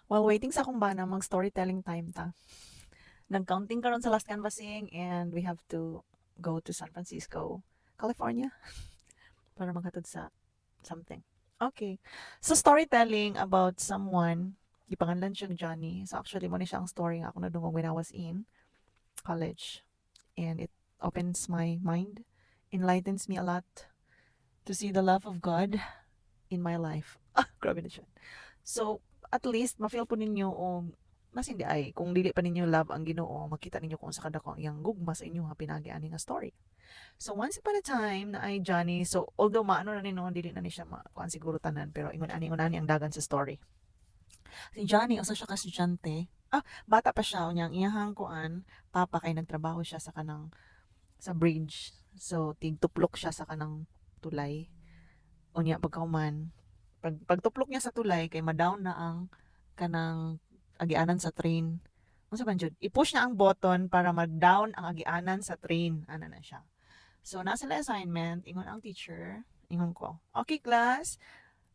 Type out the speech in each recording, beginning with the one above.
While waiting sa akong bana, mag-storytelling time ta. Nag-counting karon sa last canvassing and we have to go to San Francisco, California para makatod sa something. Okay. So storytelling about someone, gipangalan siyang Johnny. So actually mo ni siya ang story nga ako nadungog when I was in college. And it opens my mind, enlightens me a lot to see the love of God in my life. Grabe na siya. So, at least, ma-feel po ninyo o mas hindi ay, kung dili pa ninyo love ang Ginoo, makita ninyo kung sa kadako ang iyang gugma sa inyo nga pinagi ani nga story. So, once upon a time na ay Johnny, so although maano na ninyo, dili na ni siya kuan siguro tanan, pero ingon ani ang dagan sa story. Si Johnny, usa siya ka estudyante. Bata pa siya, unyang iyahang kuan, papa kay nagtrabaho siya sa kanang sa bridge. So, tigtuplok siya sa kanang tulay. Unya pagkauman, pagtuplok niya sa tulay kay ma-down na ang kanang agianan sa train. Unsa man jud? I-push na ang button para mag-down ang agianan sa train. Ana na siya. So nasa na assignment, ingon ang teacher, ingon ko. Okay class,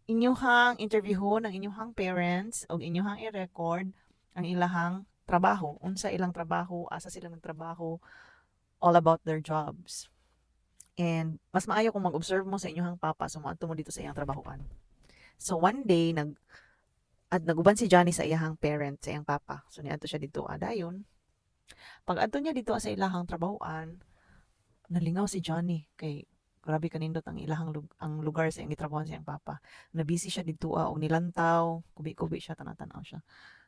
inyuhang interviewon ang inyuhang parents o inyuhang i-record ang ilahang trabaho. Unsa ilang trabaho, asa sila nagtrabaho, all about their jobs. And mas maayo kung mag-observe mo sa inyong papa so mo dito sa iyang trabahoan. So one day naguban si Johnny sa iyang parent, sa iyang papa. So niadto siya dito dayon. Pag adto niya dito sa ilahang trabahoan, nalingaw si Johnny kay grabe kanindot ang ang lugar sa iyang gitrabahoan sa iyang papa. Na busy siya dito og nilantaw, kubi-kubi siya tanatanaw siya.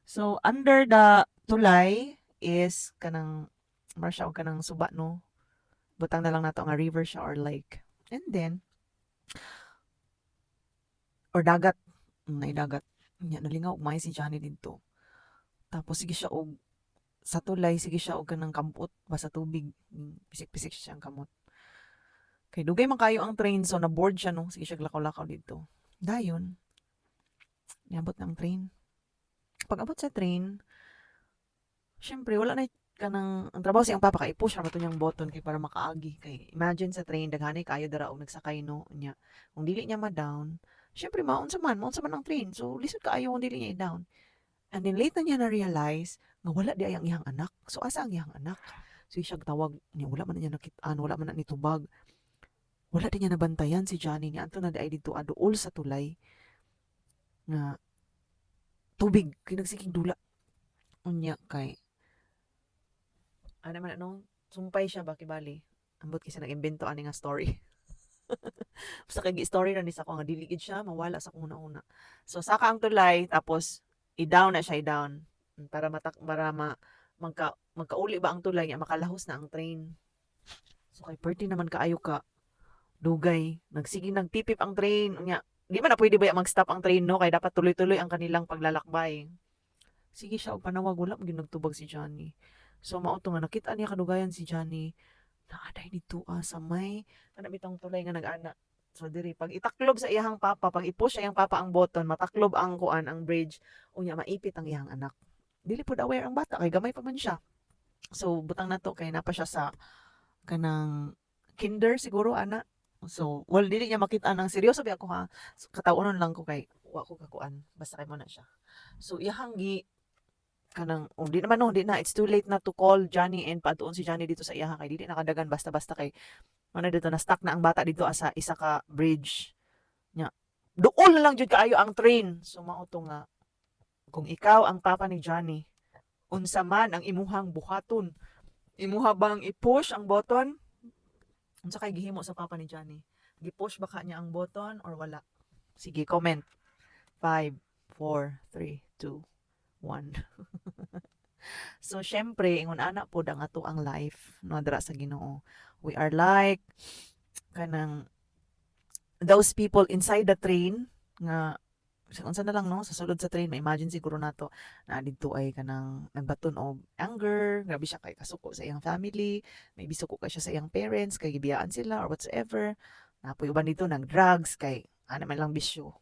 So under the tulay is kanang marsha og kanang suba no. Butang na lang nato nga river siya or lake. And then or dagat, na dagat. Nya nalingaw og may si Johnny dito. Tapos sige siya og sa tulay sige siya og kanang kampot basta tubig. Pisik-pisik siya ang kamot. Kay dugay man kayo ang train so na board siya no. Sige siya lakaw-lakaw dito. Dayon, niabot ng train. Pag abot sa train, syempre wala na kanang ang trabaho siyang papa kay i-push ra to niyang button kay para makaagi kay imagine sa train daghanay kayo dara og nagsakay no nya kung dili niya ma-down syempre maun sa man ang train so lisod kaayo kung dili niya i-down. And then late na niya na-realize nga wala di ay ang iyang anak. So asa ang iyang anak? So siya tawag niya wala man na niya nakitaan, wala man na nitubag. Wala din niya nabantayan si Johnny niya. Anto na di ay dito aduol sa tulay nga tubig kay nagsigig dula. Unya kay ano man no sumpay siya ba kibali. Ambot kasi nag-imbento ani nga story. Basta kay story ra ni sa ko nga dili gid siya mawala sa una-una. So saka ang tulay tapos i-down na siya i-down para magkauli ba ang tulay niya makalahos na ang train. So kay perti naman kaayo ka dugay nagsige nagpipip ang train unya di man na pwede ba mag-stop ang train no kay dapat tuloy-tuloy ang kanilang paglalakbay. Sige siya og panawag wala gyud nagtubag si Johnny. So mao to nga nakita niya kadugayan si Johnny naaday dito sa may kana bitong tulay nga nag-ana. So diri pag itaklob sa iyang papa, pag i-push sa iyang papa ang button, mataklob ang kuan ang bridge, unya maipit ang iyang anak. Dili pud aware ang bata kay gamay pa man siya. So butang nato kay napa siya sa kanang kinder siguro ana. So well dili niya makita nang seryoso ba ako ha. So, katawunon lang ko kay wa ko kakuan basta kay mo na siya. So iyang kanang di naman no, di na it's too late na to call Johnny and patuon si Johnny dito sa iyaha kay dili nakadagan basta-basta kay ano dito na stuck na ang bata dito asa isa ka bridge nya duol na lang jud kaayo ang train so mao to nga kung ikaw ang papa ni Johnny unsa man ang imuhang buhaton imuha bang i-push ang button unsa kay gihimo sa papa ni Johnny gi-push ba niya ang button or wala sige comment 5 4 3 2 1 so syempre ingon ana pod ang ato ang life no dira sa Ginoo we are like kanang those people inside the train nga unsa na lang no sa sulod sa train ma-imagine siguro nato na didto ay kanang nagbaton og anger grabe siya kay kasuko sa iyang family maybe suko kay siya sa iyang parents kay gibiyaan sila or whatsoever napoy uban dito nag drugs kay ano man lang bisyo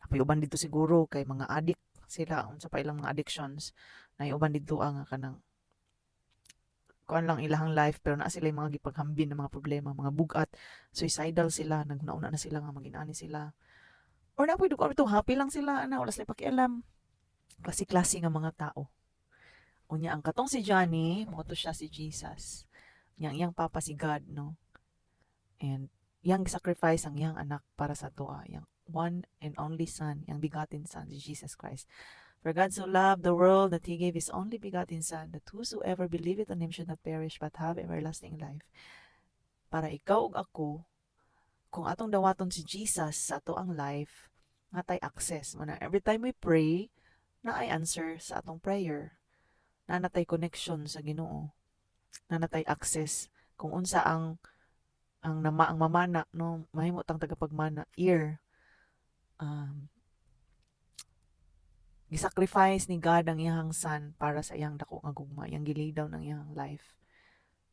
napoy uban dito siguro kay mga addict sila unsa pa ilang mga addictions na uban dito ang kanang kuan lang ilahang life pero naa sila yung mga gipaghambin ng mga problema, mga bugat, suicidal sila, nagnauna na sila nga maginani sila. Or na pwede ko ito, happy lang sila, ana, wala sila pakialam. klase-klase nga mga tao. Unya ang katong si Johnny, mo to siya si Jesus. Yang papa si God, no? And yang sacrifice ang yang anak para sa toa, yang one and only son, yang begotten son, si Jesus Christ. For God so loved the world that He gave His only begotten Son, that whosoever believeth on Him should not perish but have everlasting life. Para ikaw ug ako, kung atong dawaton si Jesus sa ato ang life, nga tay access mo na every time we pray, na ay answer sa atong prayer. Na natay connection sa Ginoo. Na natay access kung unsa ang mamana, no, mahimo tang tagapagmana, ear. Gisacrifice ni God ang iyang son para sa iyang dako nga gugma, yang gilay down ang iyang life,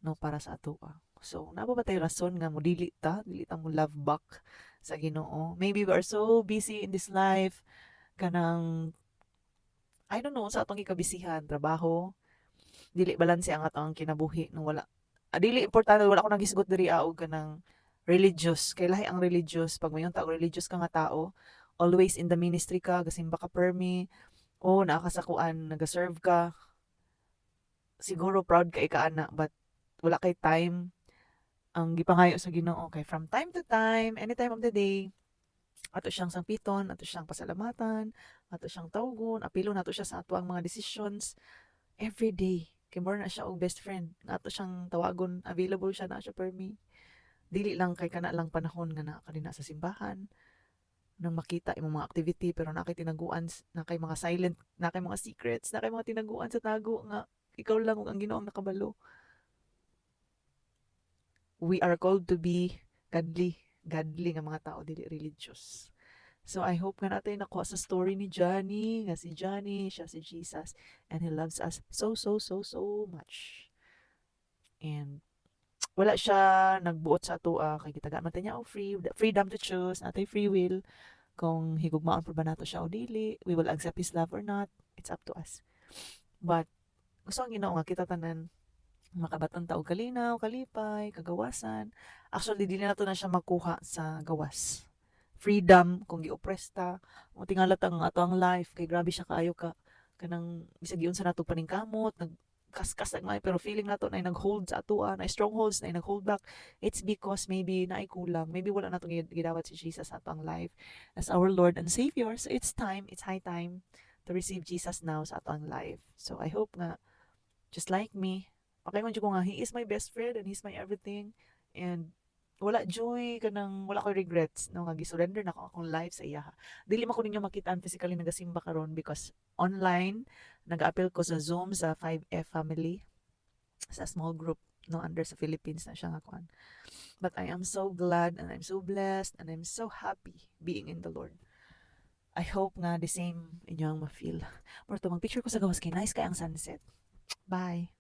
no, para sa ato. So napa ba tayo rason nga mo dili ta mo love back sa Ginoo? Maybe we are so busy in this life kanang I don't know sa atong gikabisihan, trabaho, dili balanse ang atong kinabuhi no wala. Dili importante wala ko nang gisgot diri og kanang religious. Kay lahi ang religious pag mayon ta og religious ka nga tao, always in the ministry ka, gasimba ka permi, o nakakasakuan, nag-serve ka, siguro proud ka ikaana, but wala kay time ang gipangayo sa Ginoo kay from time to time, any time of the day, ato siyang sampiton, ato siyang pasalamatan, ato siyang tawgon, apilo nato siya sa ato ang mga decisions every day. Kay more na siya og best friend, nga ato siyang tawagon, available siya na siya per me. Dili lang kay kana lang panahon nga nakakadina sa simbahan, nang makita imong mga activity pero na kay tinaguan, na kay mga silent, na kay mga secrets, na kay mga tinaguan sa tago nga ikaw lang ug ang Ginoo ang nakabalo. We are called to be godly nga mga tao, dili religious. So I hope nga natin nakuha sa story ni Johnny, nga si Johnny, siya si Jesus, and He loves us so, so, so, so much. And wala siya nagbuot sa ato, kay gitagaan man niya og freedom to choose, natay free will, kung higugmaon pa ba nato siya o dili, we will accept His love or not, it's up to us. But gusto ang Ginoo nga kita tanan makabaton ta og kalinaw, kalipay, kagawasan. Actually, dili na to na siya makuha sa gawas. Freedom, kung gi-oppress ta, mo tingala ta nga ato ang life, kay grabe siya kaayo ka, kanang, bisag yun sa nato paningkamot, nagkaskas ang pero feeling nato na nag-hold sa ato, na strongholds, na nag-hold back. It's because maybe na kulang, maybe wala nato gidawat si Jesus sa ato ang life as our Lord and Savior. So it's high time to receive Jesus now sa ato ang life. So I hope nga, just like me, pakaingon ko nga, He is my best friend and He's my everything. And wala joy, kanang wala ko regrets, no, nga gisurrender na ko akong life sa iya. Dili man ko ninyo makitaan physically nagasimba karon because online, nag-appeal ko sa Zoom sa 5F family, sa small group, no, under sa Philippines na siya nga kuan. But I am so glad and I'm so blessed and I'm so happy being in the Lord. I hope nga the same inyo ang ma-feel. Morto, mag-picture ko sa gawas kay nice kay ang sunset. Bye.